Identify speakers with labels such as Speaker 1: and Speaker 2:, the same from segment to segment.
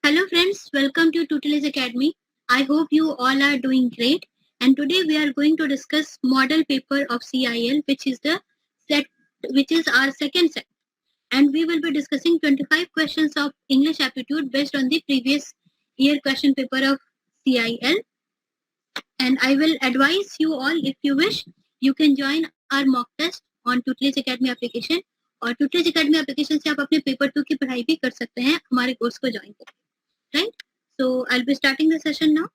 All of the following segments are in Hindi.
Speaker 1: Hello friends, welcome to Tutelage Academy. I hope you all are doing great. And today we are going to discuss model paper of CIL, which is our second set. And we will be discussing 25 questions of English aptitude based on the previous year question paper of CIL. And I will advise you all, if you wish, you can join our mock test on Tutelage Academy application. और Tutelage Academy application से आप अपने पेपर 2 की पढ़ाई भी कर सकते हैं हमारे कोर्स को ज्वाइन करके. Right? So I'll be starting the session now.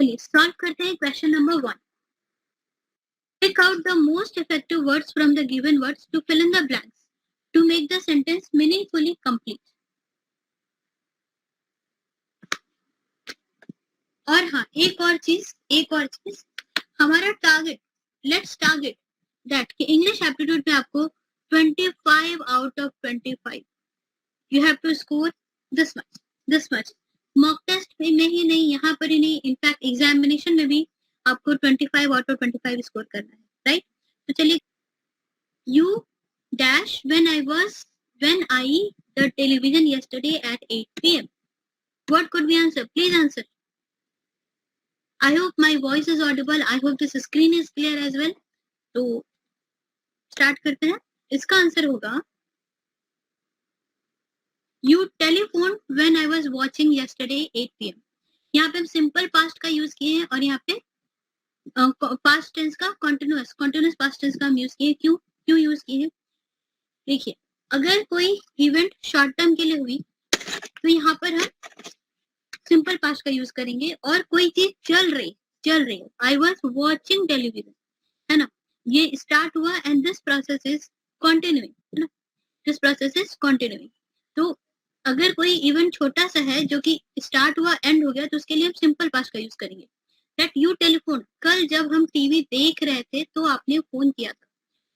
Speaker 1: Please solve करते हैं question number 1. Pick out the most effective words from the given words to fill in the blanks to make the sentence meaningfully complete. और हाँ, एक और चीज हमारा टारगेट, लेट्स टारगेट दैट कि इंग्लिश एप्टीट्यूड में आपको 25 out of 25 you have to score this much. Mock test में ही नहीं, यहाँ पर ही नहीं, इनफैक्ट एग्जामिनेशन में भी आपको 25 out of 25 स्कोर करना है, राइट? तो चलिए, you dash when I the television yesterday at 8 p.m. What could we answer? Please answer. I hope my voice is audible. I hope this screen is clear as well. तो स्टार्ट करते हैं. इसका आंसर होगा You telephoned when I was watching yesterday 8 p.m. यहाँ पे हम सिंपल पास्ट का यूज किए हैं और यहाँ पे पास्ट टेंस का कॉन्टिन्यूअस पास्ट टेंस का हम यूज किए. क्यों यूज किए हैं? देखिए, अगर कोई इवेंट शॉर्ट टर्म के लिए हुई तो यहाँ पर हम सिंपल पास्ट का यूज करेंगे. और कोई चीज चल रही, आई वॉज वॉचिंग टेलीविजन, है ना, ये स्टार्ट हुआ and this process is continuing, है ना, दिस प्रोसेस इज कंटिन्यूइंग. तो अगर कोई इवेंट छोटा सा है जो कि स्टार्ट हुआ एंड हो गया तो उसके लिए हम सिंपल पास्ट का यूज करेंगे. दैट यू टेलीफोन, कल जब हम टीवी देख रहे थे तो आपने फोन किया था.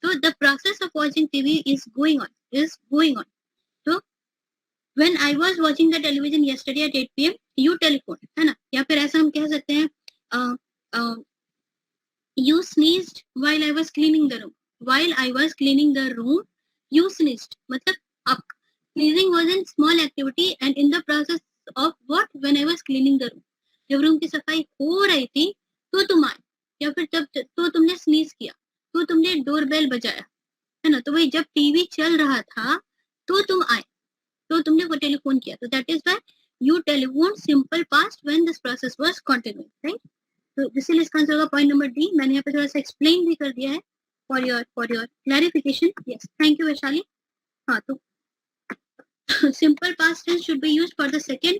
Speaker 1: तो the process of watching TV is going on. तो when I was watching the television yesterday at 8 p.m. You telephone, है ना. या फिर ऐसा हम कह सकते हैं you sneezed while I was cleaning the room. You sneezed मतलब आप Sneezing was a small activity and in the process of what? When I was cleaning the room. जब रूम की सफाई हो रही थी तो तुम आए, या फिर जब तो तुमने स्नीज किया, तो तुमने डोरबेल बजाया, है ना. तो वही जब टीवी चल रहा था तो तुम आए, तो तुमने वो टेलीफोन किया. तो that is why you telephone simple past when this process was continuing, right. तो इसीलिए इसका आंसर होगा पॉइंट नंबर डी. मैंने यहाँ पे थोड़ा सा एक्सप्लेन भी कर दिया है for your clarification. Yes, thank you Vaishali. हाँ, तो simple past tense should be used for the second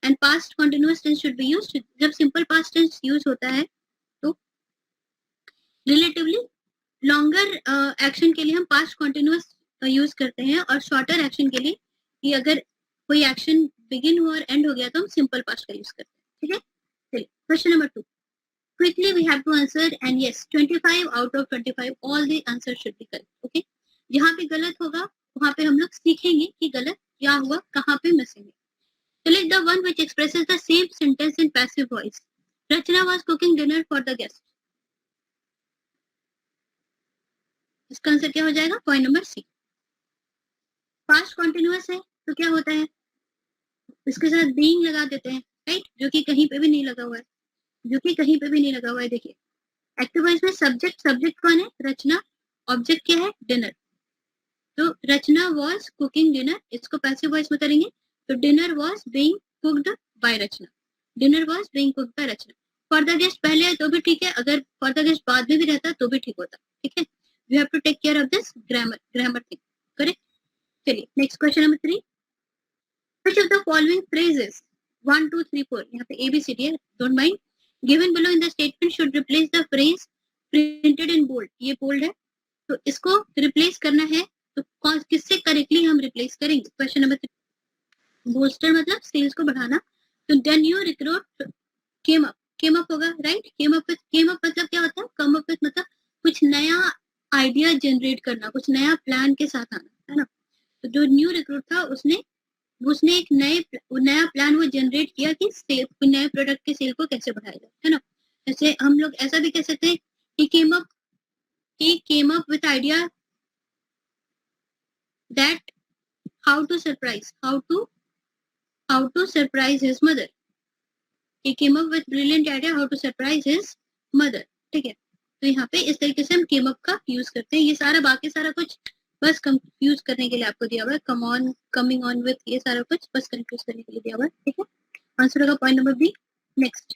Speaker 1: and past continuous tense should be used. जब simple past tense use होता है तो relatively longer action के लिए हम past continuous use करते हैं और shorter action के लिए कि अगर कोई action begin हुआ और end हो गया तो हम simple past का use करते हैं. ठीक है, चलिए question number 2. Quickly we have to answer and yes, 25 out of 25 all the answers should be correct. Okay, जहाँ पे गलत होगा वहाँ पे हम लोग सीखेंगे कि गलत क्या हुआ, कहाँ पे मिसिंग है. Select the one which expresses the same sentence in passive voice. Rachna was cooking dinner for the guest. इसका आंसर क्या हो जाएगा? Point number C. Past continuous है तो क्या होता है, इसके साथ बीइंग लगा देते हैं, राइट, जो कि कहीं पे भी नहीं लगा हुआ है. देखिए, एक्टिव वॉइस में सब्जेक्ट कौन है? रचना. ऑब्जेक्ट क्या है? डिनर. तो रचना वॉज कुकिंग डिनर, इसको पैसिव वॉइस में करेंगे तो dinner was being cooked by Rachna. For the guest पहले है तो भी ठीक है, अगर फॉर द गेस्ट बाद में भी रहता तो भी ठीक होता. ठीक है, we have to take care of this grammar thing. Correct. चलिए next question number 3. Which of the following phrases 1 2 3 4, यहाँ पे ABCD है, don't mind, given below in the statement should replace the phrase printed in bold. ये बोल्ड है तो इसको रिप्लेस करना है, तो किससे करेक्टली हम रिप्लेस करेंगे? Question number 3. बोस्टर मतलब सेल्स को बढ़ाना. तो the new recruit came up होगा, राइट. केम अप मतलब क्या होता है? कम अप मतलब कुछ नया आइडिया जनरेट करना, कुछ नया प्लान के साथ आना, है ना. तो जो न्यू रिक्रूट था उसने एक नया प्लान वो जनरेट किया कि नए प्रोडक्ट के सेल को कैसे बढ़ाया जाए, है ना. जैसे हम लोग ऐसा भी कह सकते हैं कि came up with idea that how to surprise, how to surprise his mother. He came up with brilliant idea how to surprise his mother. ठीक है, तो यहाँ पे इस तरीके से हम came up का यूज करते हैं. ये सारा बाकी सारा कुछ बस कंफ्यूज करने के लिए आपको दिया हुआ है. Come on, coming on with, ये सारा कुछ बस कंफ्यूज करने के लिए दिया हुआ है. ठीक है, आंसर होगा point number B. Next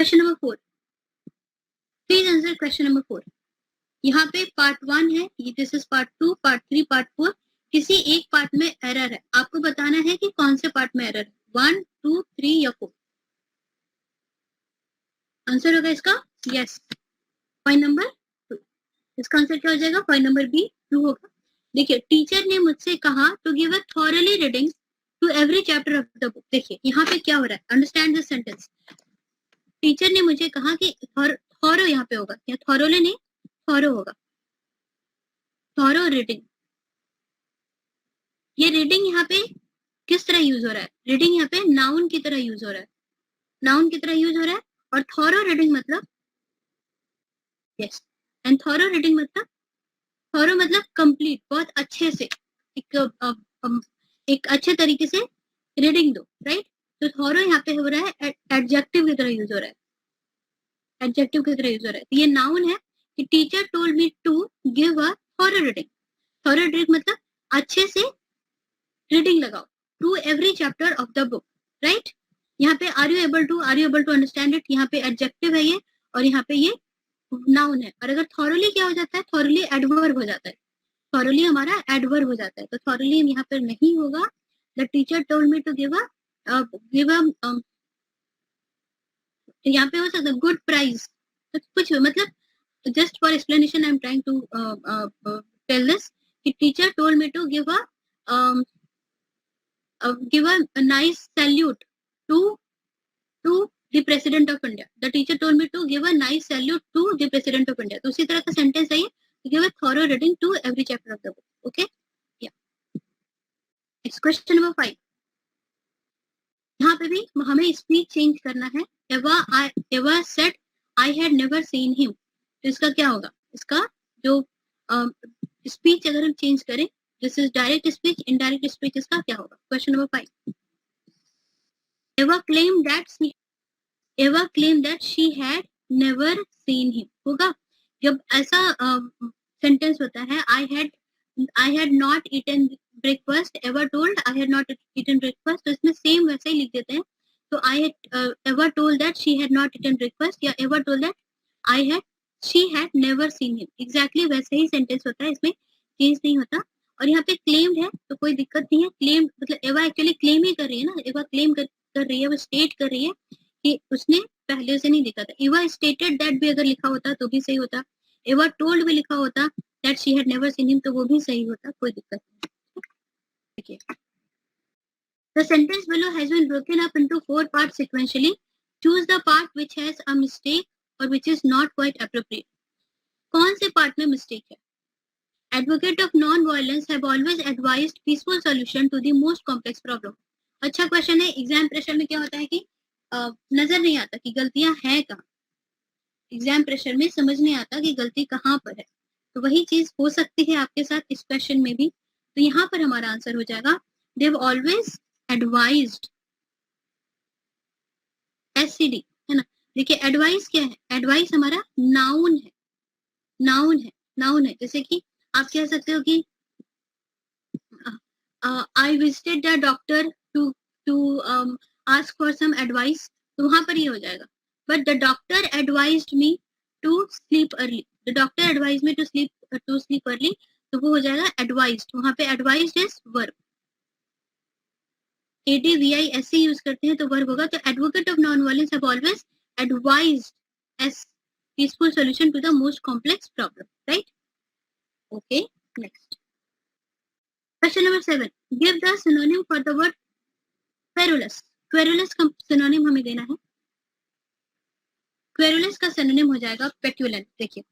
Speaker 1: question number 4. Please answer question number 4. यहाँ पे पार्ट 1 है, this is part 2, part 3, part 4. किसी एक पार्ट में एरर है, आपको बताना है कि कौन से पार्ट में एरर है, 1, 2, 3 या 4. आंसर होगा इसका यस, पॉइंट नंबर 2. इसका आंसर क्या हो जाएगा, पॉइंट नंबर बी 2 होगा. देखिए, टीचर ने मुझसे कहा to give a thorough reading to every chapter of the book. देखिए यहाँ पे क्या हो रहा है, अंडरस्टैंड दिस सेंटेंस. टीचर ने मुझे कहा कि थॉरो यहाँ पे होगा, या थॉरोली नहीं, थॉरो होगा, थॉरो रीडिंग. ये रीडिंग यहाँ पे किस तरह यूज हो रहा है, रीडिंग यहाँ पे नाउन की तरह यूज हो रहा है, नाउन की तरह यूज हो रहा है. और थॉरो रीडिंग मतलब यस, एंड थॉरो रीडिंग मतलब, थॉरो मतलब कंप्लीट, बहुत अच्छे से, एक अच्छे तरीके से रीडिंग दो, राइट. तो थॉरो यहाँ पे हो रहा है एडजेक्टिव की तरह यूज हो रहा है, एडजेक्टिव की तरह यूज हो रहा है. तो ये नाउन है कि teacher told me to give a thorough reading. Thorough reading मतलब अच्छे से रीडिंग लगाओ to every chapter of the book, right. यहाँ पे are you able to understand it, यहाँ पे एडजेक्टिव है ये, और यहाँ पे ये नाउन है. और अगर थॉरली क्या हो जाता है, थॉरली एडवर्ब हो जाता है, थॉरली हमारा एडवर्ब हो जाता है. तो थॉरली यहाँ पर नहीं होगा. The teacher told me to give a यहाँ पे हो सकता है गुड प्राइज, तो कुछ मतलब just for explanation I am trying to tell this कि teacher told me to give a nice salute to the president of India. The teacher told me to give a nice salute to the president of India. तो उसी तरह का सेंटेंस है ये, give a thorough reading to every chapter of the book. Okay, yeah. Next question number 5. यहाँ पे भी हमें स्पीच चेंज करना है. Eva said I had never seen him. तो इसका क्या होगा, इसका जो स्पीच अगर हम चेंज करें, this is direct speech, indirect speech, इसका क्या होगा. Question number 5. Eva claimed that she had never seen him होगा. जब ऐसा सेंटेंस होता है, I had not eaten breakfast, Eva told I had not eaten breakfast, तो इसमें सेम वैसे ही लिख देते हैं. तो Eva told that she had not eaten breakfast, या Eva told that she had never seen him. Exactly वैसे ही सेंटेंस होता है, इसमें चेंज नहीं होता. और यहाँ पे क्लेम्ड है तो कोई दिक्कत नहीं है. क्लेम मतलब एवा एक्चुअली क्लेम ही कर रही है ना, एवा क्लेम कर रही है, वो स्टेट कर रही है कि उसने पहले से नहीं देखा था. एवा स्टेटेड दैट भी अगर लिखा होता तो भी सही होता. एवा टोल्ड भी लिखा होता that she had never seen him, तो वो भी सही होता, कोई दिक्कत नहीं. देखिए, the sentence below has been broken up into 4 parts sequentially. Choose the part which has a mistake or which is not quite appropriate. कौन से पार्ट में मिस्टेक है. Advocate of non-violence have always advised peaceful solution to the most complex problem. अच्छा क्वेश्चन है. एग्जाम प्रेशर में क्या होता है कि नजर नहीं आता कि गलतियां हैं कहाँ. एग्जाम प्रेशर में समझ नहीं आता कि गलती कहाँ पर है. तो वही चीज हो सकती है आपके साथ इस क्वेश्चन में भी. तो यहाँ पर हमारा आंसर हो जाएगा they have always advised, SCD है ना. देखिए एडवाइस क्या है, एडवाइस हमारा नाउन है, नाउन है. जैसे कि आप कह सकते हो कि I visited the doctor to ask for some advice, तो वहां पर ये हो जाएगा. But the doctor advised me to sleep early. The doctor advised me to sleep early, तो वो हो जाएगा advised. वहां पे advised is verb. ADVI ऐसे यूज करते हैं तो verb होगा. तो advocate of non-violence have always advised as peaceful solution to the most complex problem, right? Okay, next. Question number 7. Give the synonym for the word querulous. Querulous का synonym हमें देना है. Querulous का synonym हो जाएगा petulant. देखिए,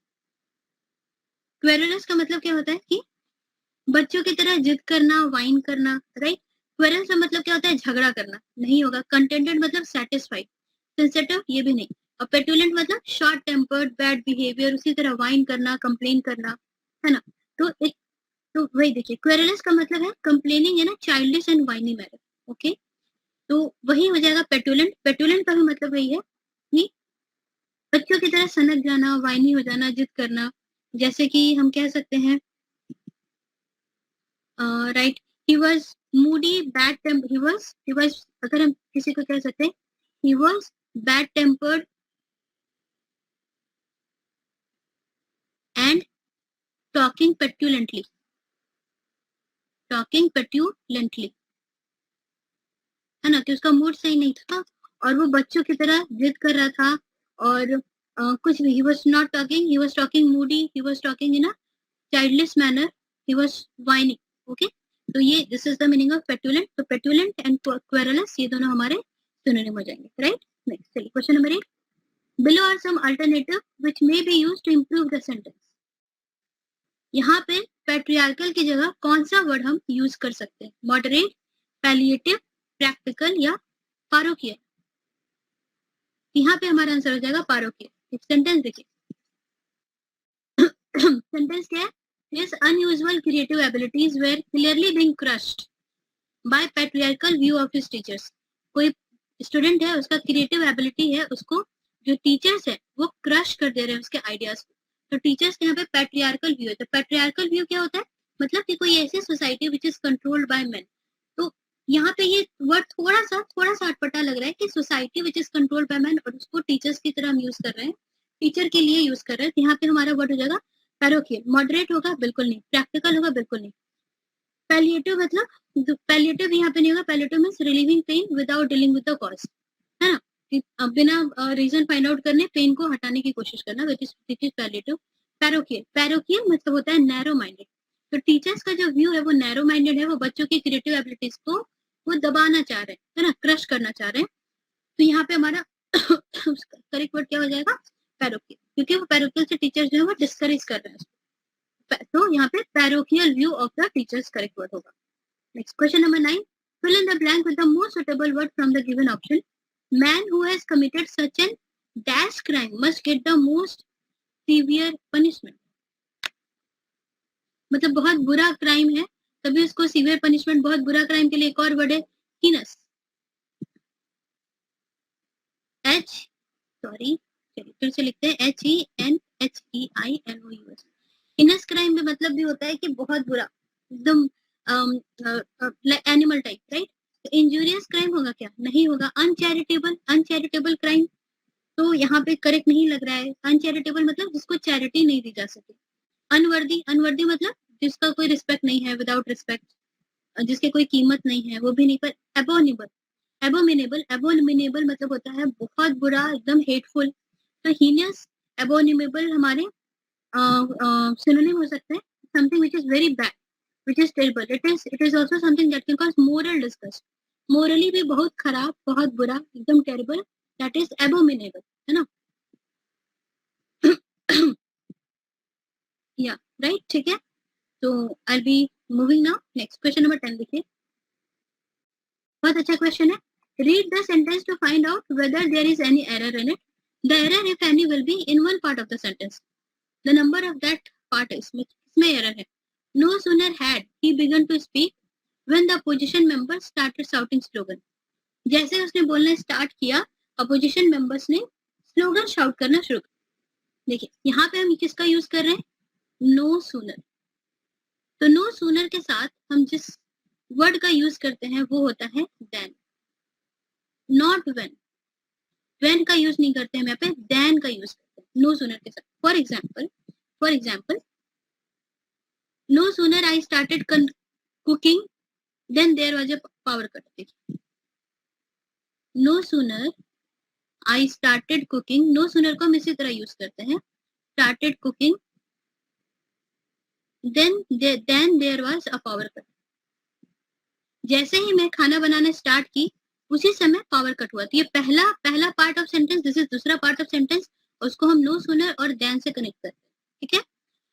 Speaker 1: querulous का मतलब क्या होता है कि बच्चों की तरह जिद करना, वाइन करना, राइट. Querulous का मतलब क्या होता है, झगड़ा करना. नहीं होगा. Contented मतलब satisfied. Sensitive ये भी नहीं. और petulant मतलब short tempered, bad behavior, उसी तरह वाइन करना, complain करना, है ना. तो एक तो वही देखिए, क्वेरुलस का मतलब है कंप्लेनिंग है ना, चाइल्डिश एंड वाइनी मैनर, ओके। तो वही हो जाएगा पेटुलेंट। पेटुलेंट का भी मतलब वही है कि बच्चों की तरह सनक जाना, वाइनी हो जाना, जिद करना। जैसे कि हम कह सकते हैं right, he was moody bad temper, he was, अगर हम किसी को कह सकते हैं he was bad tempered and talking petulantly, talking petulantly, है ना, कि उसका मूड सही नहीं था और वो बच्चों की तरह जिद कर रहा था और कुछ भी, he was not talking, he was talking moody, he was talking in a childish manner, he was whining, okay। तो ये this is the meaning of petulant. तो पेटुलेंट एंड क्वेरुलस ये दोनों हमारे सिनोनिम हो जाएंगे, राइट। नेक्स्ट चलिए, question number 8, below are some alternative which may be used to improve the sentence. यहाँ पे पैट्रियार्कल की जगह कौन सा वर्ड हम यूज कर सकते हैं? मॉडरेट, पैलिएटिव, प्रैक्टिकल या पारोकियल? यहाँ पे हमारा आंसर हो जाएगा पारोकियल। एक सेंटेंस देखिए, सेंटेंस क्या है? His unusual creative abilities were clearly being crushed by patriarchal view of his teachers. कोई स्टूडेंट है, उसका क्रिएटिव एबिलिटी है, उसको जो टीचर्स है वो क्रश कर दे रहे हैं उसके आइडियाज को। तो टीचर्स के यहाँ पे पैट्रियार्कल व्यू है। तो पैट्रियार्कल व्यू क्या होता है? मतलब कि कोई ऐसी society which is controlled by main. तो यहाँ पे ये वर्ड थोड़ा सा अटपटा लग रहा है कि society which is controlled by man, और उसको टीचर्स की तरह हम यूज कर रहे हैं, टीचर के लिए यूज कर रहे हैं। तो यहाँ पे हमारा वर्ड हो जाएगा पैरोकियल। मॉडरेट होगा? बिल्कुल नहीं। प्रैक्टिकल होगा? बिल्कुल नहीं। पैलिएटिव मतलब, पैलिएटिव यहाँ पे नहीं होगा। Palliative means relieving pain without dealing with the cause, है ना, बिना रीजन फाइंड आउट करने पेन को हटाने की कोशिश करना, which is palliative. Parochial, parochial मतलब होता है नैरो माइंडेड। तो टीचर्स का जो व्यू है वो नैरो माइंडेड है, वो बच्चों की क्रिएटिव एबिलिटीज को वो दबाना चाह रहे हैं, है ना, क्रश करना चाह रहे हैं। तो यहाँ पे हमारा करेक्ट वर्ड क्या हो जाएगा? पैरोकियल, क्योंकि वो पैरोकियल से टीचर्स जो है वो डिस्करेज कर रहे हैं। तो यहाँ पे parochial view of the teachers correct word होगा। Next question number 9, fill in the blank with the most suitable word from the given option. Man who has committed such an dash crime must get the most severe punishment. मतलब बहुत बुरा क्राइम है तभी उसको सीवियर पनिशमेंट। बहुत बुरा क्राइम के लिए एक और वर्ड है हीनस, चलिए फिर से लिखते हैं, HENHEINOUS। हीनस क्राइम में मतलब भी होता है कि बहुत बुरा, एकदम animal type, right. Injurious crime होगा क्या? नहीं होगा। अनचैरिटेबल, अनचैरिटेबल क्राइम तो यहाँ पे करेक्ट नहीं लग रहा है। अनचैरिटेबल मतलब जिसको चैरिटी नहीं दी जा सके। अनवर्दी, अनवर्दी मतलब जिसका कोई रिस्पेक्ट नहीं है, विदाउट रिस्पेक्ट, जिसके कोई कीमत नहीं है, वो भी नहीं। पर एबोनिबल, एबोमिनेबल, एबोमिनेबल मतलब होता है बहुत बुरा, एकदम हेटफुल। तो हीनियस, एबोनिमेबल हमारे सिनोनिम हो सकते हैं। Something which is very bad, which is terrible. It is also something that can cause moral disgust. Morally भी बहुत खराब, बहुत बुरा, एकदम terrible. That is abominable, है ना? Yeah, right, ठीक है। तो I'll be moving now. Next question number 10 देखिए, बहुत अच्छा क्वेश्चन है। Read the sentence to find out whether there is any error in it. The error, if any, will be in one part of the sentence. The number of that part is, इसमें error है। No sooner had he begun to speak when the opposition members started shouting slogan. जैसे उसने बोलना स्टार्ट किया, अपोजिशन मेंबर्स ने स्लोगन शाउट करना शुरू कर। देखिए यहाँ पे हम किसका यूज कर रहे हैं? No sooner. तो नो सूनर के साथ हम जिस वर्ड का यूज करते हैं वो होता है देन, नॉट व्हेन। व्हेन का यूज नहीं करते हम यहाँ पे, देन का यूज करते हैं नो सूनर के साथ। For example, no sooner I started cooking then there was a power cut. No sooner I started cooking, no sooner को हम इसी तरह यूज करते हैं, started cooking then there was a power cut. जैसे ही मैं खाना बनाना स्टार्ट की उसी समय पावर कट हुआ। तो ये पहला part of sentence, this is दूसरा पार्ट ऑफ सेंटेंस, उसको हम नो सूनर और देन से कनेक्ट करते हैं, ठीक है।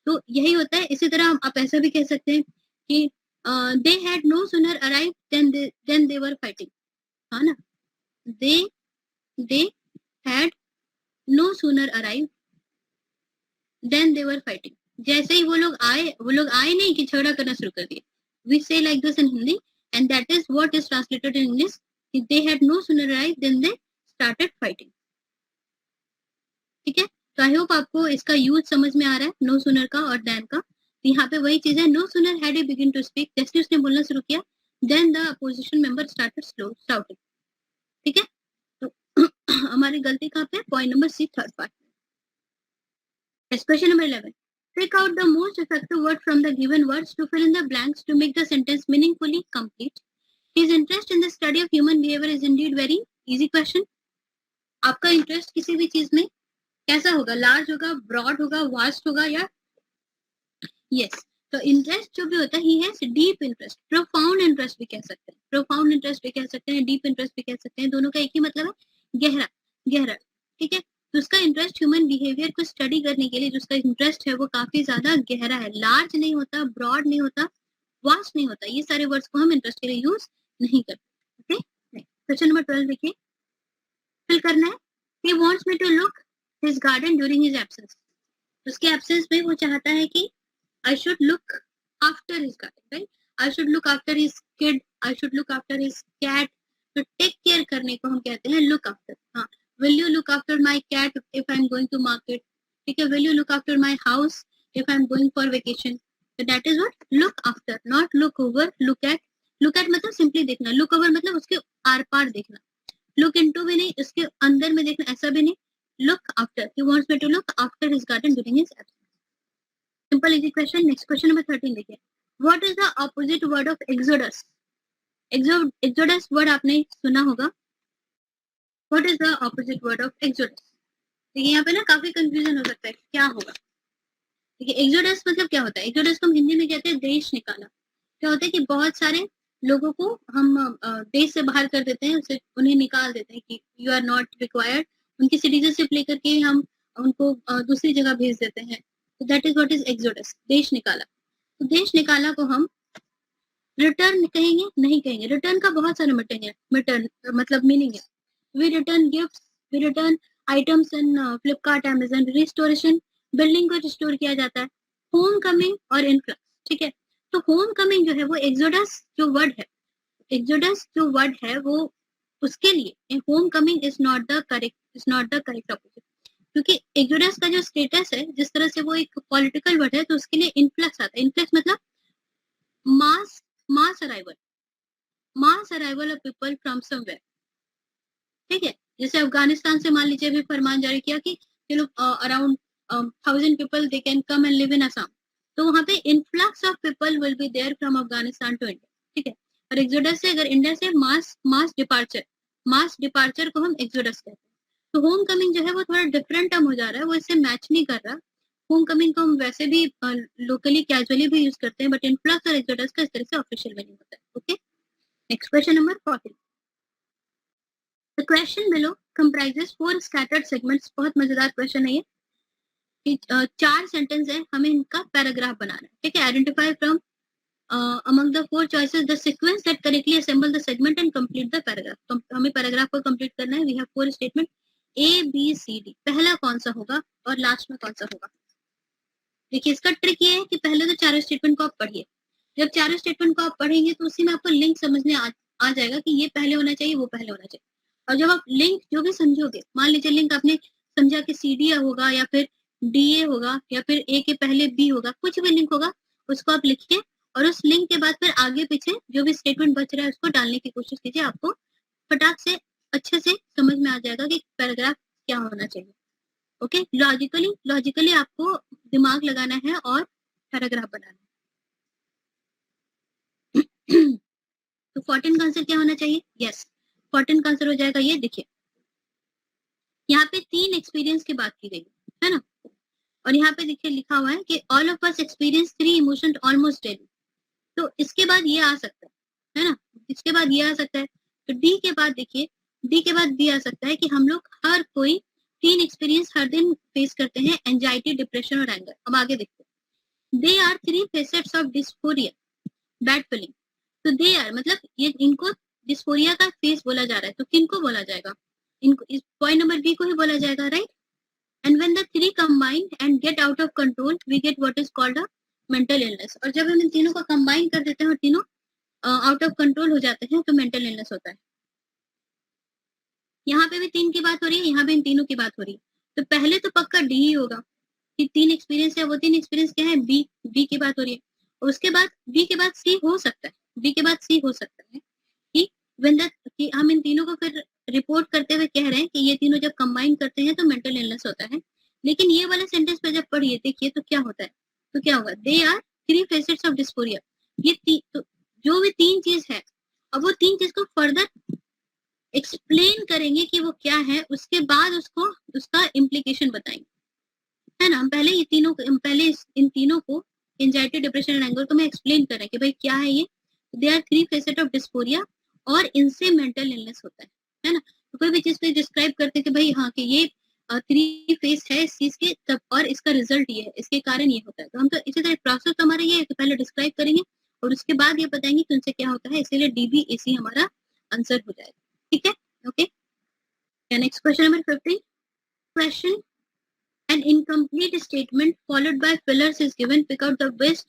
Speaker 1: तो यही होता है। इसी तरह आप ऐसा भी कह सकते हैं कि they had no sooner arrive then they were fighting, हाँ ना, they had no sooner arrived then they were fighting, जैसे ही वो लोग आए नहीं कि झगड़ा करना शुरू कर दिए. We say like this in Hindi, and that is what is translated in English. They had no sooner arrived than they started fighting. ठीक है, तो आई होप आपको इसका यूज समझ में आ रहा है, नो सुनर का और देन का. तो यहाँ पे वही चीज है, no sooner had he begin to speak, जैसे उसने बोलना शुरू किया, then the opposition member started shouting. ठीक है, तो हमारी गलती कहाँ पे, point number C, third part. Question number 11. Pick out the most effective word from the given words to fill in the blanks to make the sentence meaningfully complete. His interest in the study of human behavior is indeed very easy question. आपका इंटरेस्ट किसी भी चीज में कैसा होगा, लार्ज होगा, ब्रॉड होगा, वास्ट होगा, या यस. तो इंटरेस्ट जो भी होता है, he has deep interest, profound interest भी कह सकते हैं, प्रोफाउंड इंटरेस्ट भी कह सकते हैं, डीप इंटरेस्ट भी कह सकते हैं, दोनों का एक ही मतलब है, गहरा गहरा. ठीक है, तो उसका इंटरेस्ट ह्यूमन बिहेवियर को स्टडी करने के लिए जो उसका इंटरेस्ट है वो काफी ज्यादा गहरा है, लार्ज नहीं होता, ब्रॉड नहीं होता, वास्ट नहीं होता. ये सारे वर्ड्स को हम इंटरेस्ट के लिए यूज नहीं करते. ओके, क्वेश्चन नंबर 12 देखिए, फिल करना है. He wants me to look his garden during his absence. उसके एब्सेंस में वो चाहता है कि I should look after his garden, right? I should look after his kid. I should look after his cat. तो take care करने को हम कहते हैं look after. हाँ, will you look after my cat if I'm going to market? ठीक है, will you look after my house if I'm going for vacation? So that is what look after, not look over. Look at मतलब simply देखना, look over मतलब उसके आर पार देखना, look into भी नहीं, उसके अंदर में देखना, ऐसा भी नहीं. Look after. He wants me to look after his garden during his absence. Simple easy question. Next question number 13 देखिए. What is the opposite word of exodus? Exodus word आपने सुना होगा. What is the opposite word of exodus? देखिए यहाँ पे ना काफी कंफ्यूजन हो सकता है, क्या होगा. देखिए exodus मतलब क्या होता है, exodus को हम हिंदी में कहते हैं देश निकाला. क्या होता है कि बहुत सारे लोगों को हम देश से बाहर कर देते हैं, उसे उन्हें निकाल देते हैं कि यू आर नॉट रिक्वायर्ड, उनकी सिटीजनशिप लेकर के हम उनको दूसरी जगह भेज देते हैं. तो that is what is exodus, देश निकाला. तो देश निकाला को हम रिटर्न कहेंगे, नहीं कहेंगे. रिटर्न का बहुत सारे मतलब मीनिंग है. We return gifts, we return items in Flipkart, Amazon. Restoration, building को रिस्टोर किया जाता है. होम कमिंग और इनफ्लक्स. ठीक है, तो होम कमिंग जो है वो एक्सोडस जो वर्ड है, एक्सोडस जो वर्ड है वो उसके लिए home coming is not the correct opposite. क्योंकि एक्सोडस का जो स्टेटस है, जिस तरह से वो एक पॉलिटिकल वर्ड है, तो उसके लिए इन्फ्लक्स आता है. इन्फ्लक्स मतलब mass arrival of people from somewhere. ठीक है, जैसे अफगानिस्तान से मान लीजिए अभी फरमान जारी किया कि चलो around 1000 people they can come and live in Assam. तो वहां पे influx of people will be there from Afghanistan to India. ठीक है, और एक्सोडस से अगर इंडिया से मास डिपार्चर को हम एक्सोडस कहते हैं. तो होम कमिंग जो है वो थोड़ा डिफरेंट टर्म हो जा रहा है, वो इससे मैच नहीं कर रहा. होम कमिंग को हम वैसे भी लोकली कैजुअली भी यूज करते हैं, बट इन्फ्लक्स और एक्सोडस का इस तरह से ऑफिशियल मीनिंग होता है. Okay, next question number 14. The question below comprises 4 scattered segments. बहुत मजेदार क्वेश्चन है ये. 4 सेंटेंस है, हमें इनका पैराग्राफ बनाना है. ठीक है, identify from among the 4 choices the sequence that correctly assemble the segment and complete the paragraph. तो हमें पैराग्राफ को कंप्लीट करना है. We have 4 statement A B C D. पहला कौन सा होगा और लास्ट में कौन सा होगा. देखिए इसका ट्रिक ये है कि पहले तो चारों स्टेटमेंट को आप पढ़िए. जब चारों स्टेटमेंट को आप पढ़ेंगे तो उसी में आपको लिंक समझने आ जाएगा कि ये पहले होना चाहिए, वो पहले होना चाहिए. और जब आप लिंक जो भी समझोगे, मान लीजिए लिंक आपने समझा कि CD होगा या फिर DA होगा या फिर A के पहले B होगा, कुछ भी लिंक होगा उसको आप लिखिए और उस लिंक के बाद फिर आगे पीछे जो भी स्टेटमेंट बच रहा है उसको डालने की कोशिश कीजिए. आपको फटाक से अच्छे से समझ में आ जाएगा कि पैराग्राफ क्या होना चाहिए. ओके, लॉजिकली आपको दिमाग लगाना है और पैराग्राफ बनाना है. तो 14 का आंसर क्या होना चाहिए. यस, 14 का आंसर हो जाएगा ये. देखिए यहाँ पे 3 एक्सपीरियंस की बात की गई है ना, और यहाँ पे देखिए लिखा हुआ है कि all of us experience 3 emotion almost daily. तो इसके बाद ये आ सकता है ना, इसके बाद ये आ सकता है. तो डी के बाद देखिए, डी के बाद भी आ सकता है कि हम लोग हर कोई 3 एक्सपीरियंस हर दिन फेस करते हैं, एंजाइटी, डिप्रेशन और एंगर. अब आगे देखते हैं. They are 3 facets of dysphoria, bad feeling. तो दे आर मतलब ये इनको डिस्फोरिया का फेस बोला जा रहा है, तो किनको बोला जाएगा, इनको इस पॉइंट नंबर बी को ही बोला जाएगा. Right, and when the three combine and get out of control we get what is called a mental illness. और जब हम इन तीनों को कंबाइन कर देते हैं और तीनों आउट ऑफ कंट्रोल हो जाते हैं तो मेंटल इलनेस होता है. यहाँ पे भी 3 की बात हो रही है, यहाँ पे इन तीनों की बात हो रही है. तो पहले तो पक्का डी ही होगा कि 3 एक्सपीरियंस है, वो 3 एक्सपीरियंस क्या है, बी की बात हो रही है. और उसके बाद बी के बाद सी हो सकता है, बी के बाद सी हो सकता है कि when the कि हम इन तीनों को फिर रिपोर्ट करते हुए कह रहे हैं कि ये तीनों जब कंबाइन करते हैं तो मेंटल इलनेस होता है. लेकिन ये वाले सेंटेंस पे जब पढ़िए देखिए तो क्या होता है, तो क्या होगा, they are 3 facets of dysphoria. ये तो जो भी 3 चीज है, अब वो 3 चीज को फर्दर एक्सप्लेन करेंगे कि वो क्या है, उसके बाद उसको उसका इम्प्लीकेशन बताएंगे, है ना. हम पहले इन तीनों को एंजाइटी, डिप्रेशन एंड एंगर को मैं एक्सप्लेन कर रहे हैं कि भाई क्या है ये. They are 3 facet of dysphoria और इनसे मेंटल इलनेस होता है ना. तो कोई भी चीज पे डिस्क्राइब करते हैं कि भाई हाँ कि ये 3 फेस है इस चीज के, तब और इसका रिजल्ट ये है, इसके कारण ये होता है. तो हम तो इसी तरह प्रोसेस तो हमारा ये है कि पहले डिस्क्राइब करेंगे और उसके बाद ये बताएंगे कि उनसे क्या होता है, इसीलिए DBAC हमारा आंसर हो जाएगा. ठीक है, okay. Next question number 15. Question, an incomplete statement followed by fillers is given. Pick out the best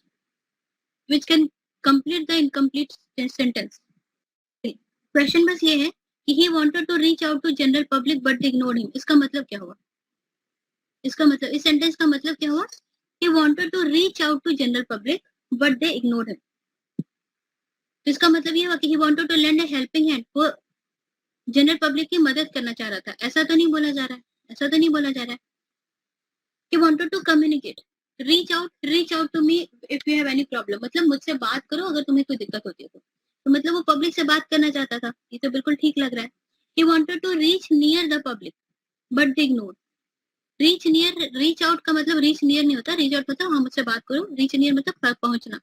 Speaker 1: which can complete the incomplete sentence. Question बस ये है कि he wanted to reach out to general public but they ignored him. इसका मतलब क्या हुआ, इसका मतलब इस सेंटेंस का मतलब क्या हुआ, he wanted to reach out to general public but they ignored him. इसका मतलब ये हुआ कि he wanted to lend a helping hand. वो जनरल पब्लिक की मदद करना चाह रहा था, ऐसा तो नहीं बोला जा रहा है, ऐसा तो नहीं बोला जा रहा है. He wanted to communicate. Reach out to me if you have any problem. मतलब मुझसे बात करो अगर तुम्हें कोई दिक्कत होती है तो मतलब वो पब्लिक से बात करना चाहता था, ये तो बिल्कुल ठीक लग रहा है. He wanted to reach near the public but they ignored. reach out का मतलब reach near नहीं होता, reach out मतलब हाँ मुझसे बात करो, reach near मतलब पहुंचना,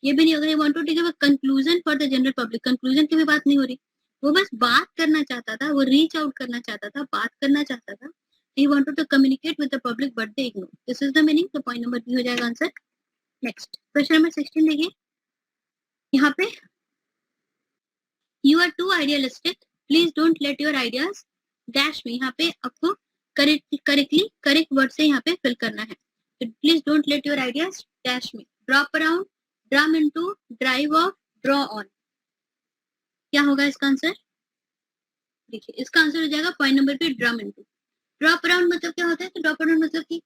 Speaker 1: ये भी नहीं होगा. He wanted to give a conclusion for the general public. conclusion की भी बात नहीं हो रही, वो बस बात करना चाहता था, वो reach out करना चाहता था, बात करना चाहता था. He wanted to communicate with the public but they ignored. This is the meaning. तो point number B हो जाएगा आंसर. Next question number 16 देखिए, यहाँ पे you are too idealistic. Please don't let your ideas dash me. यहाँ पे आपको correct word से यहाँ पे fill करना है. So please don't let your ideas dash me. Drop around, drum into, drive off, draw on. क्या होगा इसका आंसर, देखिए इसका आंसर हो जाएगा पॉइंट नंबर पे ड्रम इनटू. ड्रॉप अराउंड मतलब क्या होता है, तो ड्रॉप अराउंड मतलब कि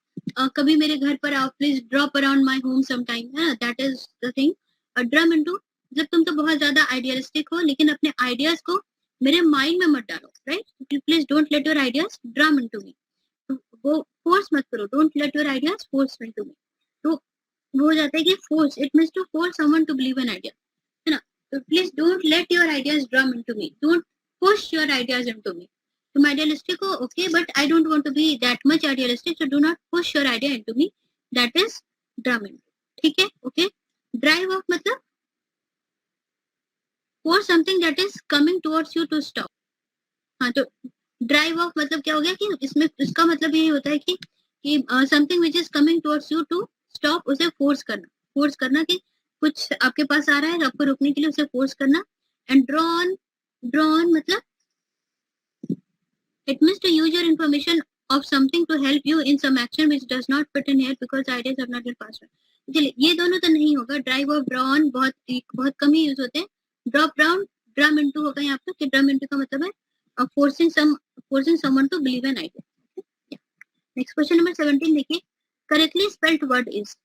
Speaker 1: कभी मेरे घर पर आओ, please drop around my home some time, है ना, दैट इज द थिंग. और ड्रम इनटू मतलब तुम तो बहुत ज्यादा आइडियलिस्टिक हो लेकिन अपने आइडियाज को मेरे माइंड में मत डालो, right. Please don't let your ideas drum into me. वो फोर्स मत करो, don't let your ideas force into me. तो वो हो जाता है कि force, it means to force someone to believe an idea, है ना. तो please don't let your ideas drum into me, don't push your ideas into me. तुम idealistic हो, okay, but I don't want to be that much idealistic, so do not push your idea into me. That is drum into. ठीक है, okay. Drive off मतलब force something that is coming towards you to stop. हाँ, तो drive off मतलब क्या हो गया कि इसमें इसका मतलब ये होता है कि something which is coming towards you to stop, उसे force करना कि कुछ आपके पास आ रहा है, आपको रोकने के लिए उसे force करना. And draw on मतलब it means to use your information of something to help you in some action which does not fit in here because ideas have not been passed on. चलिए ये दोनों तो नहीं होगा. ड्राइव ऑफ, ड्रॉ ऑन बहुत कम ही यूज होते हैं. ड्रॉप डाउन, ड्रम इनटू होगा यहाँ पे, कि ड्रम इनटू का मतलब है forcing someone to believe an idea. Next question number 17 देखिए, करेक्टली स्पेल्ड वर्ड इज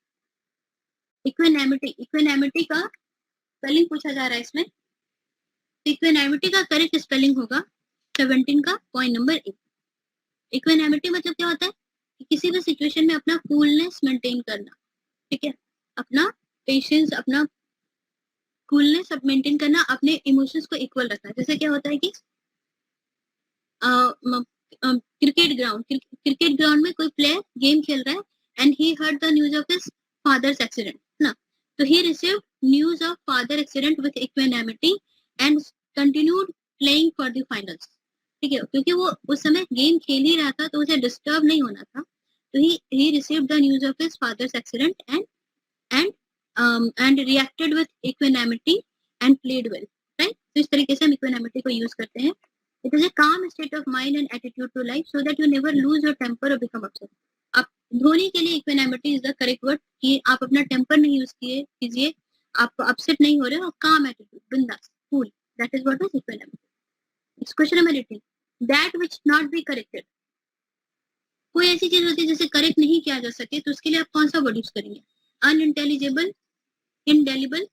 Speaker 1: इक्विनैमिटी. इक्विनैमिटी का स्पेलिंग पूछा जा रहा है इसमें. इक्विनैमिटी का करेक्ट स्पेलिंग होगा 17 का पॉइंट नंबर 1. इक्विनैमिटी मतलब क्या होता है कि किसी भी सिचुएशन में अपना कूलनेस मेंटेन करना, ठीक है, अपना पेशेंस, अपना कूलनेस मेंटेन करना, अपने इमोशंस को इक्वल रखना. जैसे क्या होता है कि क्रिकेट ग्राउंड में कोई प्लेयर गेम खेल रहा है and he heard the news of his father's accident ना, तो he received news of father accident with equanimity and continued playing for the finals. ठीक है, क्योंकि वो उस समय गेम खेल ही रहा था तो उसे डिस्टर्ब नहीं होना था, तो he received the news of his father's accident and reacted with equanimity and played well, right. तो इस तरीके से हम इक्विनैमिटी को यूज करते हैं. It is a calm state of mind and attitude to life so that you never lose your temper or become upset. आप धोनी के लिए इक्वेनामिटी इज द करेक्ट वर्ड कि आप अपना टेम्पर नहीं यूज कीजिए, आप अपसेट नहीं हो रहे और calm attitude, bindaas, cool, that is what is equanimity. Next question number 18. That which not be corrected. कोई ऐसी चीज होती है जिसे करेक्ट नहीं किया जा सके तो उसके लिए आप कौन सा वर्ड यूज करेंगे? Unintelligible, indelible,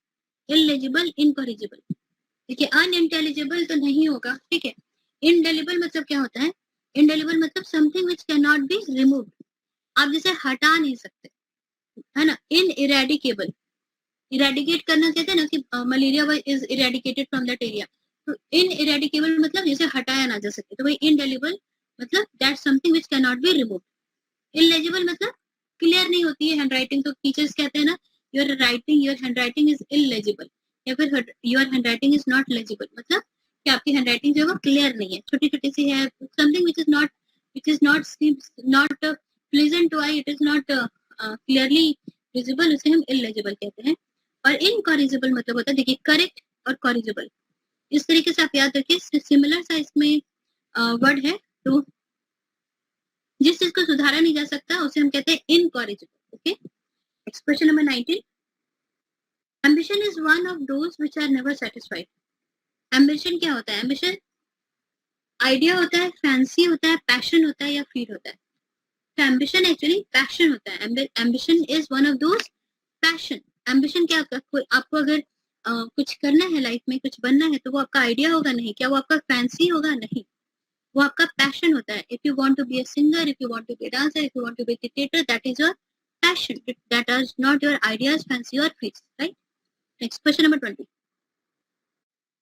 Speaker 1: illegible, incorrigible. देखिए अनइंटेलिजिबल तो नहीं होगा, ठीक है. इनडेलिबल मतलब क्या होता है? इनडेलिबल मतलब something which can not be removed, आप जिसे हटा नहीं सकते, है ना. इनइरेडिकेबल, इरेडिकेट करना कहते हैं ना कि malaria is eradicated from that area. तो इनइरेडिकेबल मतलब जिसे हटाया ना जा सके. तो वही इनडेलिबल मतलब that something which can not be removed. Illegible मतलब क्लियर नहीं होती है हैंडराइटिंग, तो टीचर्स कहते हैं ना योर हैंडराइटिंग इज इलेजिबल, या फिर your handwriting is not legible, मतलब कि आपकी हैंडराइटिंग जो है वो क्लियर नहीं है, छोटी छोटी सी है. Something which is not pleasant to eye, it is not clearly visible, उसे हम illegible कहते हैं. और इनकॉरिजिबल मतलब होता है, देखिए करेक्ट और कॉरिजिबल इस तरीके से आप याद रखिए, सिमिलर सा इसमें वर्ड है. तो जिस चीज को सुधारा नहीं जा सकता उसे हम कहते हैं incorrigible. Okay. Next question number 19. Ambition is one of those which are never satisfied. Ambition क्या होता है? एम्बिशन आइडिया होता है, फैंसी होता है, पैशन होता है या फील होता है? तो एम्बिशन एक्चुअली पैशन होता है. Ambition is one of those passion. Ambition क्या होता है? आपको अगर कुछ करना है लाइफ में, कुछ बनना है, तो वो आपका आइडिया होगा नहीं, क्या वो आपका फैंसी होगा? नहीं, वो आपका पैशन होता है. If you want to be a singer, if you want to be a dancer, if you want to be a cricketer, that is your passion, that is not your ideas, fancy or feats, right? Next, question number 20.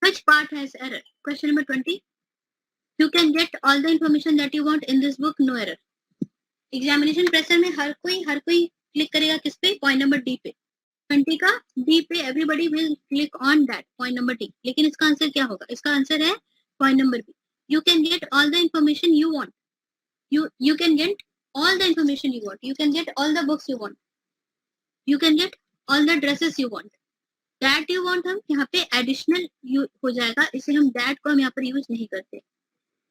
Speaker 1: Which part has error? Question number 20. You can get all the information that you want in this book, no error. Examination pressure में हर कोई क्लिक करेगा किस पे? पॉइंट नंबर डी पे. 20 का डी पे everybody will click on that point number D. लेकिन इसका आंसर क्या होगा? इसका आंसर है point number B. You can get all the information you want. You can get all the information you want. You can get all the books you want. You can get all the dresses you want. That you want हम यहाँ पे additional हो जाएगा, इसे हम that को हम यहाँ पर यूज नहीं करते.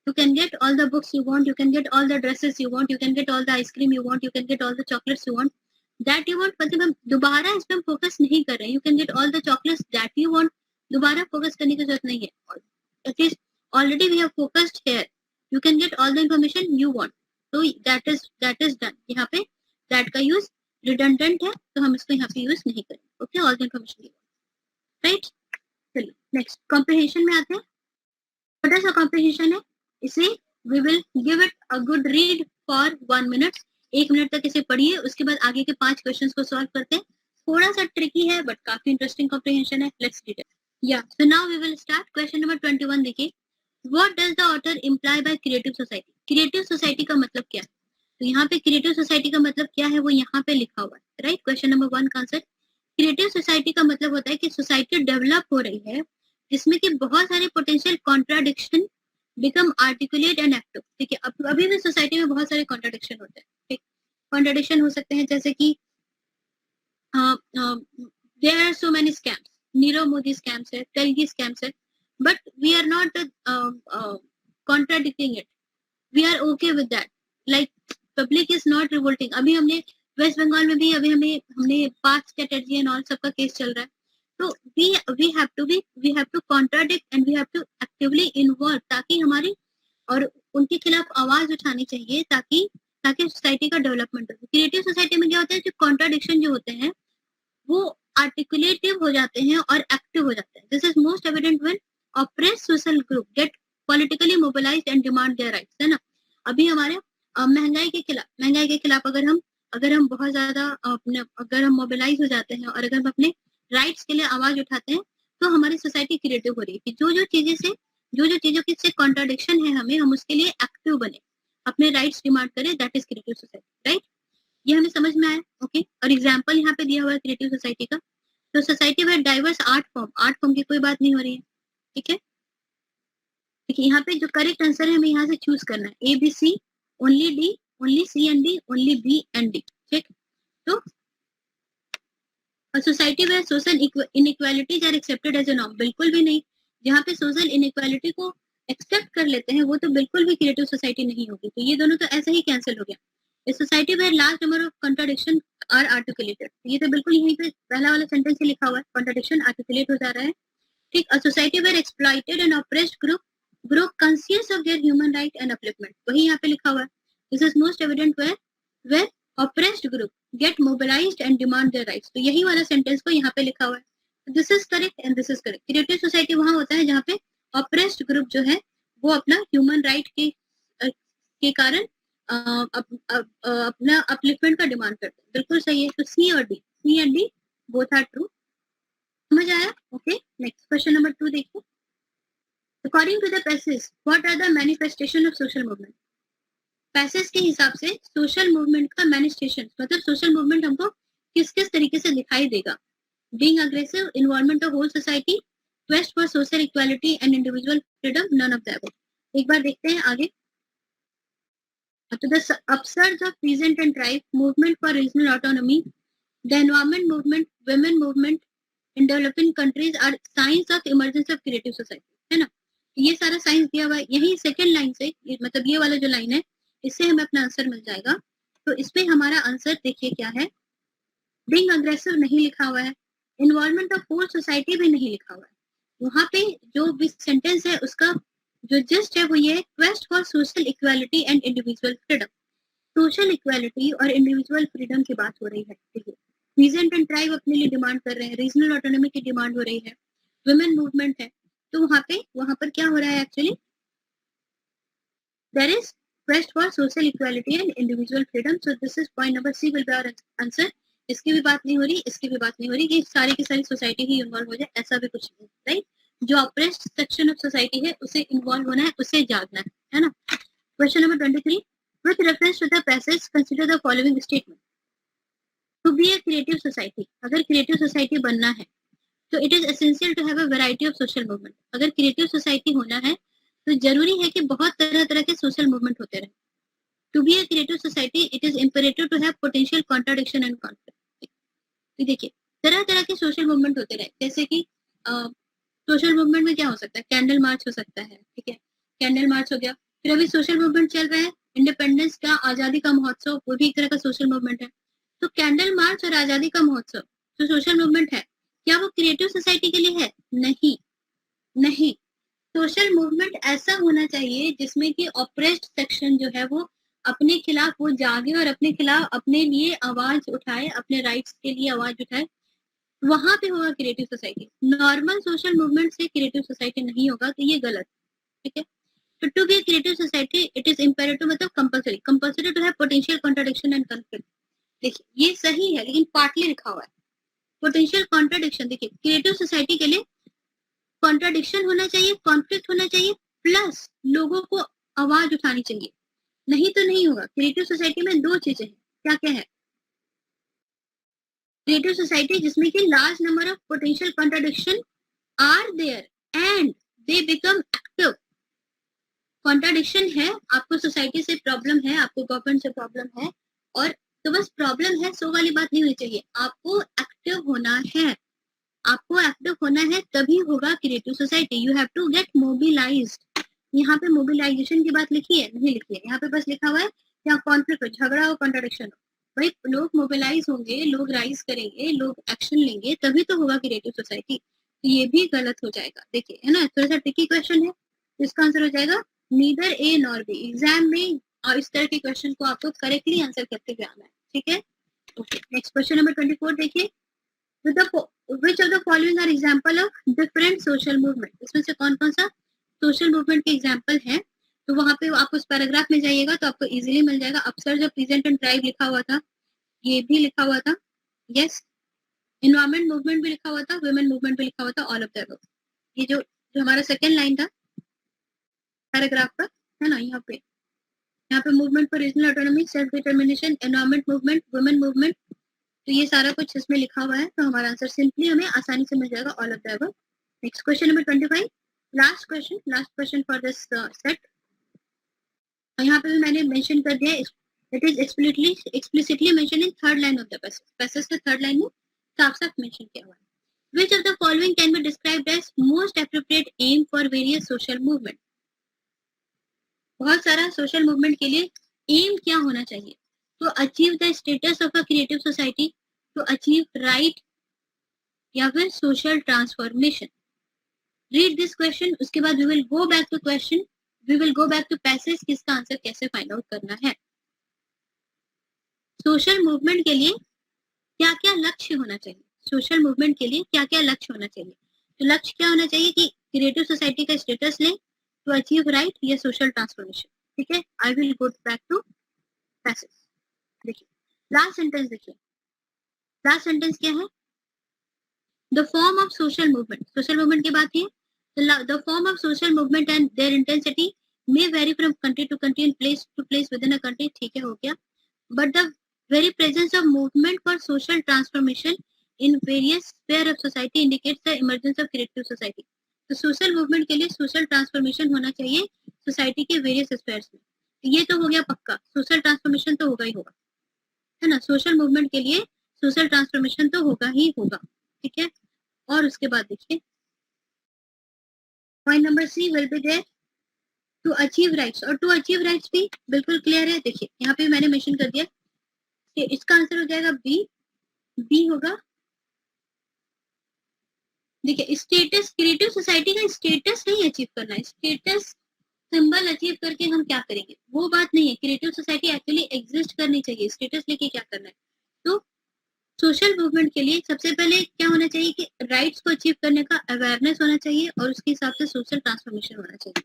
Speaker 1: You can get all the books you want. You can get all the dresses you want. You can get all the ice cream you want. You can get all the chocolates you want. That you want मतलब हम दोबारा इस पे हम फोकस नहीं कर रहे हैं. You can get all the chocolates that you want. दोबारा फोकस करने की जरूरत नहीं है. At least already we have focused here. You can get all the information you want. तो that is done. यहाँ पे that का यूज redundant है, तो हम इसको यहाँ पे यूज नहीं करेंगे. Okay, all the information you want. Right. चलिए नेक्स्ट कॉम्प्रिहेंशन में आते हैं. छोटा सा कॉम्प्रिहेंशन है, इसे we will give it a good read for 1 minute. 1 minute तक इसे पढ़िए, उसके बाद आगे के 5 क्वेश्चंस को सॉल्व करते हैं. थोड़ा सा ट्रिकी है बट काफी इंटरेस्टिंग कॉम्प्रिहेंशन है. Let's read it. या so now we will start. Question number 21 देखिए. What does the author imply by creative society? Creative society का मतलब क्या है? तो यहाँ पे क्रिएटिव सोसाइटी का मतलब क्या है वो यहाँ पे लिखा हुआ है. राइट. क्वेश्चन नंबर 1 का आंसर, क्रिएटिव सोसाइटी का मतलब होता है कि सोसाइटी डेवलप हो रही है जिसमें कि बहुत सारे potential contradiction become articulate and active. ठीक है, अभी भी सोसाइटी में बहुत सारे कॉन्ट्राडिक्शन होते हैं. ठीक, कॉन्ट्राडिक्शन हो सकते हैं जैसे कि there are so many scams. Nirav Modi scams है, तेलगी स्कैम्स है, but we are not contradicting it. We are okay with that. Like public is not revolting. अभी हमने वेस्ट बंगाल में भी हमने पास कैटेगरी एंड ऑल सबका केस चल रहा है. तो we have to contradict and we have to actively involve ताकि हमारी और उनके खिलाफ आवाज उठानी चाहिए ताकि सोसाइटी का डेवलपमेंट हो. क्रिएटिव सोसाइटी में क्या होता है, जो कॉन्ट्राडिक्शन जो होते हैं वो आर्टिकुलेटिव हो जाते हैं और एक्टिव हो जाते हैं. This is most evident when oppressed social group get politically mobilized and demand their rights. है ना. अभी हमारे महंगाई के खिलाफ अगर हम बहुत ज्यादा अगर हम मोबिलाइज हो जाते हैं और अगर हम अपने राइट्स के लिए आवाज उठाते हैं तो हमारी सोसाइटी क्रिएटिव हो रही है कि जो चीजों की कॉन्ट्राडिक्शन है हम उसके लिए एक्टिव बने, अपने राइट्स डिमांड करें. That is creative society. Right. ये हमें समझ में आया. ओके. और एग्जाम्पल यहाँ पे दिया हुआ है क्रिएटिव सोसाइटी का. तो सोसाइटी में डाइवर्स आर्ट फॉर्म की कोई बात नहीं हो रही है. ठीक है. देखिए यहाँ पे जो करेक्ट आंसर है हमें यहाँ से चूज करना है. A B C, only D, only C and D, only B and D. ठीक. तो सोसाइटी में social inequalities are accepted as a norm. बिल्कुल भी नहीं. जहाँ पे सोशल इनइक्वालिटी को एक्सेप्ट कर लेते हैं वो तो बिल्कुल भी क्रिएटिव सोसाइटी नहीं होगी। तो ये दोनों तो ऐसे ही कैंसिल हो गया। A society where large number of contradiction are articulated, ये तो बिल्कुल यहीं पे पहला वाला सेंटेंस ही लिखा हुआ है, कॉन्ट्राडिक्शन आर्टिकुलेट हो जा रहा है। ठीक, a society where exploited and oppressed group grow conscious of their human right and upliftment, वही यहाँ पे लिखा हुआ है। This is most evident where oppressed group get mobilized and demand their rights, तो यही वाला सेंटेंस को यहाँ पे लिखा हुआ है। This is correct and this is correct. Creative society वहां होता है जहाँ पे ऑप्रेस्ड ग्रुप जो है वो अपना ह्यूमन राइट के कारण अपना अपलिफ्टमेंट का डिमांड करते हैं, बिल्कुल सही है। तो सी और डी बोथ आर ट्रू। समझ आया? ओके, नेक्स्ट क्वेश्चन नंबर 2 देखिए। According to the passage what are the manifestation of social movement, passage के हिसाब से सोशल मूवमेंट का मैनिफेस्टेशन मतलब सोशल मूवमेंट हमको किस किस तरीके से दिखाई देगा। Being aggressive, involvement of whole society, quest for social equality and individual freedom, none of the above. एक बार देखते हैं आगे। तो the upsurge of peasant and tribe, movement for regional autonomy, the environment movement, women movement in developing countries are signs of emergence of creative society, है ना? ये सारा साइंस दिया हुआ है। यही सेकंड लाइन से मतलब ये वाला जो लाइन है इससे हमें अपना आंसर मिल जाएगा। तो इसमें हमारा आंसर देखिए क्या है। बीइंग अग्रेसिव नहीं लिखा हुआ है, इन्वॉल्वमेंट ऑफ होल सोसाइटी भी नहीं लिखा हुआ है। वहां पे जो भी सेंटेंस है उसका जो जस्ट है वो ये है, quest for social equality and individual freedom. Social equality और इंडिविजुअल फ्रीडम की बात हो रही है। देखिए, पीजेंट एंड ट्राइब अपने लिए डिमांड कर रहे हैं, रीजनल ऑटोनॉमी की डिमांड हो रही है, वुमेन मूवमेंट है। तो वहां पर क्या हो रहा है actually, there is quest for social equality and individual freedom. So this is point number C will be our answer. इसकी भी बात नहीं हो रही, इसकी भी बात नहीं हो रही कि सारी की सारी सोसाइटी ही इन्वॉल्व हो जाए, ऐसा भी कुछ नहीं, राइट। जो ऑप्रेस्ड सेक्शन ऑफ सोसाइटी है उसे इन्वॉल्व होना है, उसे जागना है ना। Question number 23, with reference to the passage consider the following statement. To be a creative society, अगर creative society बनना है तो it is essential to have a variety of social movement. अगर creative society होना है तो जरूरी है कि बहुत तरह तरह के social movement होते रहे। To be a creative society, it is imperative to have potential contradiction and conflict. तो देखिए तरह तरह के social movement होते रहे, जैसे कि सोशल मूवमेंट में क्या हो सकता है, कैंडल मार्च हो सकता है, ठीक है, कैंडल मार्च हो गया। फिर अभी सोशल मूवमेंट चल रहा है इंडिपेंडेंस का, आजादी का महोत्सव, वो भी एक तरह का सोशल मूवमेंट है। तो कैंडल मार्च और आजादी का महोत्सव जो सोशल मूवमेंट है, क्या वो क्रिएटिव सोसाइटी के लिए है? नहीं, नहीं। सोशल मूवमेंट ऐसा होना चाहिए जिसमें कि ऑप्रेस्ड सेक्शन जो है वो अपने खिलाफ वो जागे और अपने खिलाफ अपने लिए आवाज उठाए, अपने राइट्स के लिए आवाज उठाए, वहां पे होगा creative society. Normal social movement से क्रिएटिव सोसाइटी नहीं होगा, तो ये गलत, ठीक है। तो to be creative society it is imperative मतलब compulsory to have potential contradiction and conflict. देखिए ये सही है लेकिन पार्टली लिखा हुआ है पोटेंशियल कॉन्ट्राडिक्शन। देखिए क्रिएटिव सोसाइटी के लिए कॉन्ट्राडिक्शन होना चाहिए, कॉन्फ्लिक्ट होना चाहिए, प्लस लोगों को आवाज उठानी चाहिए, नहीं तो नहीं होगा। क्रिएटिव सोसाइटी में दो चीजें हैं, क्या क्या है? क्रिएटिव सोसाइटी जिसमें कि large number of potential contradiction are there and they become active. Contradiction है, आपको सोसाइटी से प्रॉब्लम है, आपको गवर्नमेंट से प्रॉब्लम है, और तो बस प्रॉब्लम है सो वाली बात नहीं होनी चाहिए, आपको एक्टिव होना है। आपको एक्टिव होना है तभी होगा creative society. You have to get mobilized. यहाँ पे मोबिलाइजेशन की बात लिखी है? नहीं लिखी है, यहाँ पे बस लिखा हुआ है यहाँ कॉन्फ्लिक्ट हो, झगड़ा हो, कॉन्ट्राडिक्शन हो। भाई लोग मोबिलाइज होंगे, लोग राइज करेंगे, लोग एक्शन लेंगे, तभी तो होगा क्रिएटिव सोसाइटी। तो ये भी गलत हो जाएगा। देखिए है ना, थोड़ा सा ट्रिकी क्वेश्चन है, इसका आंसर हो जाएगा neither A nor be. Exam में और इस तरह के क्वेश्चन को आपको करेक्टली आंसर करते हुए आना है, ठीक है। ओके, नेक्स्ट क्वेश्चन नंबर 24 देखिए। Which of the following are example of different social movement? इसमें से कौन कौन सा सोशल मूवमेंट के एग्जाम्पल है? तो वहां पे आप उस पैराग्राफ में जाइएगा तो आपको इजीली मिल जाएगा। Upsurge of peasant and tribe लिखा हुआ था, ये भी लिखा हुआ था, यस। एनवायरमेंट मूवमेंट भी लिखा हुआ था, वुमेन मूवमेंट भी लिखा हुआ था, ऑल ऑफ द अबव। ये जो हमारा सेकेंड लाइन था पैराग्राफ का, है ना, यहाँ पे movement for regional autonomy, self determination, environment movement, women movement, तो ये सारा कुछ इसमें लिखा हुआ है। तो हमारा आंसर सिंपली हमें आसानी से मिल जाएगा, all of the above. Next question number 25, last question for this set. यहाँ पे भी मैंने मेंशन कर दिया, it is explicitly mention in third line of the passage के थर्ड लाइन में साफ साफ मेंशन किया हुआ है। Which of the following can be described as most appropriate aim for various social movement? बहुत सारा सोशल मूवमेंट के लिए एम क्या होना चाहिए? तो achieve the status of a creative society, to achieve right, या फिर social transformation. Read this question, उसके बाद we will go back to question, we will go back to passage कि इसका आंसर कैसे फाइंड आउट करना है. सोशल मूवमेंट के लिए क्या क्या लक्ष्य होना चाहिए? सोशल मूवमेंट के लिए क्या क्या लक्ष्य होना चाहिए? तो लक्ष्य क्या होना चाहिए कि क्रिएटिव सोसाइटी का स्टेटस ले, टू अचीव राइट, या सोशल ट्रांसफॉर्मेशन. ठीक है, I will go back to passage. देखिए लास्ट सेंटेंस, देखिए लास्ट सेंटेंस क्या है? The form of social movement, social movement की बात है. The form of social movement and their intensity may vary from country to country and place to place within a country. ठीक है, हो गया. But the very presence of movement for social transformation in various sphere of society indicates the emergence of creative society. तो सोशल मूवमेंट के लिए सोशल ट्रांसफॉर्मेशन होना चाहिए सोसाइटी के वेरियस स्फेयर्स में. ये तो हो गया पक्का, सोशल ट्रांसफॉर्मेशन तो होगा ही होगा, है ना. सोशल मूवमेंट के लिए सोशल ट्रांसफॉर्मेशन तो होगा ही होगा. ठीक है, और उसके बाद देखिए point number C will be there, to achieve rights. और टू अचीव राइट्स भी बिल्कुल क्लियर है. देखिए यहाँ पे मैंने मेंशन कर दिया कि इसका आंसर हो जाएगा बी. बी होगा. देखिए स्टेटस, क्रिएटिव सोसाइटी का स्टेटस नहीं अचीव करना है. स्टेटस सिंबल अचीव करके हम क्या करेंगे, वो बात नहीं है. क्रिएटिव सोसाइटी एक्चुअली एग्जिस्ट करनी चाहिए, स्टेटस लेके क्या करना है. तो सोशल मूवमेंट के लिए सबसे पहले क्या होना चाहिए कि राइट्स को अचीव करने का अवेयरनेस होना चाहिए और उसके हिसाब से सोशल ट्रांसफॉर्मेशन होना चाहिए.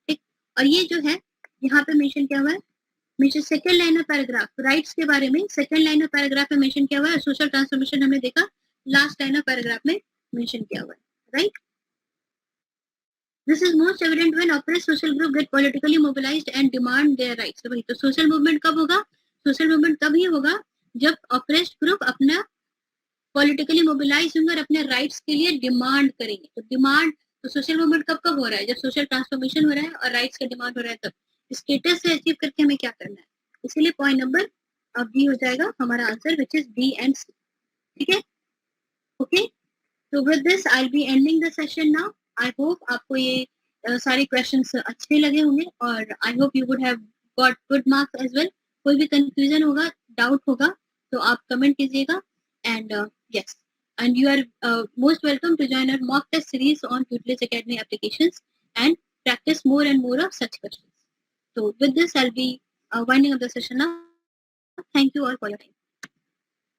Speaker 1: ठीक, और ये जो है यहाँ पे मेंशन किया हुआ है, mention second line of paragraph, rights के बारे में सेकंड लाइन ऑफ पैराग्राफ में मेंशन किया हुआ है. सोशल ट्रांसफॉर्मेशन हमने देखा लास्ट लाइन ऑफ पैराग्राफ में मेंशन किया हुआ है. Right, this is most evident when oppressed social group get politically mobilised and demand their rights. तो भाई तो सोशल मूवमेंट कब होगा? सोशल मूवमेंट तभी होगा जब ऑपरेस्ट ग्रुप अपना पॉलिटिकली मोबिलाइज होंगे और अपने राइट्स के लिए डिमांड करेंगे. तो डिमांड, तो सोशल मूवमेंट कब कब हो रहा है? जब सोशल ट्रांसफॉर्मेशन हो रहा है और राइट्स का डिमांड हो रहा है तब. स्टेटस से अचीव करके हमें क्या करना है, इसलिए पॉइंट नंबर अब बी हो जाएगा हमारा answer, which is B and C. ठीक है, ओके. तो with this I will be ending the session now. I hope आपको ये सारे क्वेश्चंस अच्छे लगे होंगे और I hope you would have got good marks as well. कोई भी कंफ्यूजन होगा, डाउट होगा तो आप कमेंट कीजिएगा. And yes, and you are most welcome to join our mock test series on Tutelage Academy applications and practice more and more of such questions. So with this I'll be winding up the session now. Thank you all for your time.